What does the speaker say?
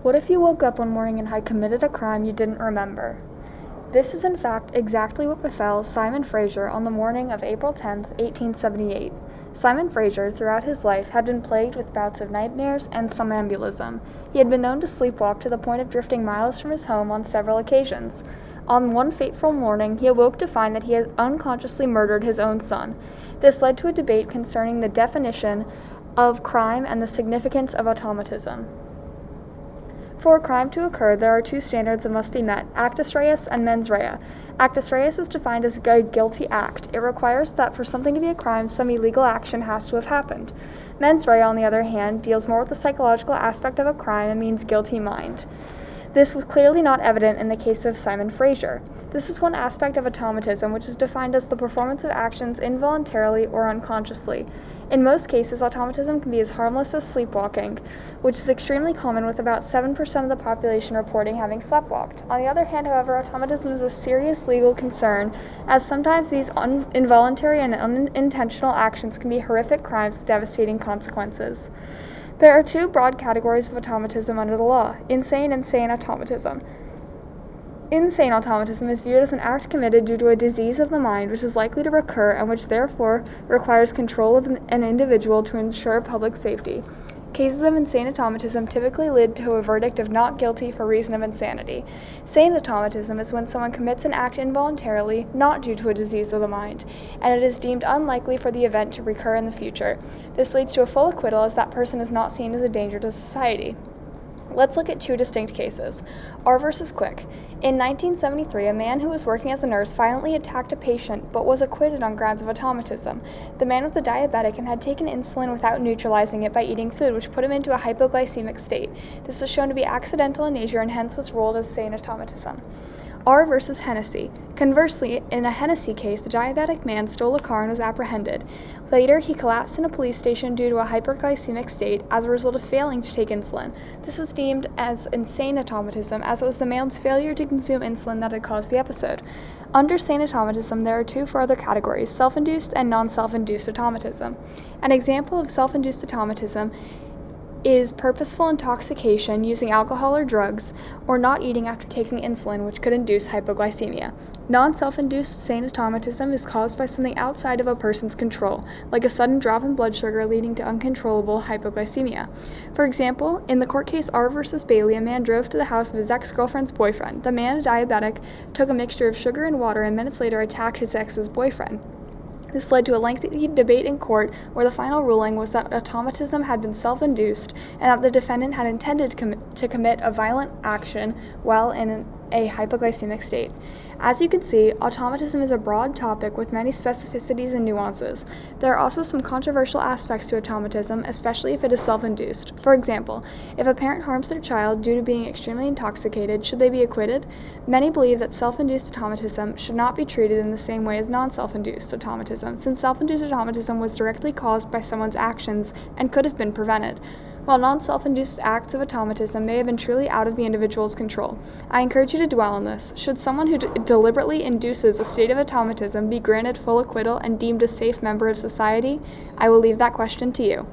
What if you woke up one morning and had committed a crime you didn't remember? This is in fact exactly what befell Simon Fraser on the morning of April 10, 1878. Simon Fraser, throughout his life, had been plagued with bouts of nightmares and somnambulism. He had been known to sleepwalk to the point of drifting miles from his home on several occasions. On one fateful morning, he awoke to find that he had unconsciously murdered his own son. This led to a debate concerning the definition of crime and the significance of automatism. For a crime to occur, there are two standards that must be met, actus reus and mens rea. Actus reus is defined as a guilty act. It requires that for something to be a crime, some illegal action has to have happened. Mens rea, on the other hand, deals more with the psychological aspect of a crime and means guilty mind. This was clearly not evident in the case of Simon Fraser. This is one aspect of automatism, which is defined as the performance of actions involuntarily or unconsciously. In most cases, automatism can be as harmless as sleepwalking, which is extremely common, with about 7% of the population reporting having sleptwalked. On the other hand, however, automatism is a serious legal concern, as sometimes these involuntary and unintentional actions can be horrific crimes with devastating consequences. There are two broad categories of automatism under the law: insane and sane automatism. Insane automatism is viewed as an act committed due to a disease of the mind which is likely to recur and which therefore requires control of an individual to ensure public safety. Cases of insane automatism typically lead to a verdict of not guilty for reason of insanity. Sane automatism is when someone commits an act involuntarily, not due to a disease of the mind, and it is deemed unlikely for the event to recur in the future. This leads to a full acquittal, as that person is not seen as a danger to society. Let's look at two distinct cases. R versus Quick. In 1973, a man who was working as a nurse violently attacked a patient but was acquitted on grounds of automatism. The man was a diabetic and had taken insulin without neutralizing it by eating food, which put him into a hypoglycemic state. This was shown to be accidental in nature and hence was ruled as sane automatism. R versus Hennessy. Conversely, in a Hennessy case, the diabetic man stole a car and was apprehended. Later, he collapsed in a police station due to a hyperglycemic state as a result of failing to take insulin. This was deemed as insane automatism, as it was the man's failure to consume insulin that had caused the episode. Under sane automatism, there are two further categories: self-induced and non-self-induced automatism. An example of self-induced automatism is purposeful intoxication using alcohol or drugs, or not eating after taking insulin, which could induce hypoglycemia. Non-self-induced sane automatism is caused by something outside of a person's control, like a sudden drop in blood sugar leading to uncontrollable hypoglycemia. For example, in the court case R versus Bailey, a man drove to the house of his ex-girlfriend's boyfriend. The man, a diabetic, took a mixture of sugar and water and minutes later attacked his ex's boyfriend. This led to a lengthy debate in court, where the final ruling was that automatism had been self-induced and that the defendant had intended to commit a violent action while in a hypoglycemic state. As you can see, automatism is a broad topic with many specificities and nuances. There are also some controversial aspects to automatism, especially if it is self-induced. For example, if a parent harms their child due to being extremely intoxicated, should they be acquitted? Many believe that self-induced automatism should not be treated in the same way as non-self-induced automatism, since self-induced automatism was directly caused by someone's actions and could have been prevented, while non-self-induced acts of automatism may have been truly out of the individual's control. I encourage you to dwell on this. Should someone who deliberately induces a state of automatism be granted full acquittal and deemed a safe member of society? I will leave that question to you.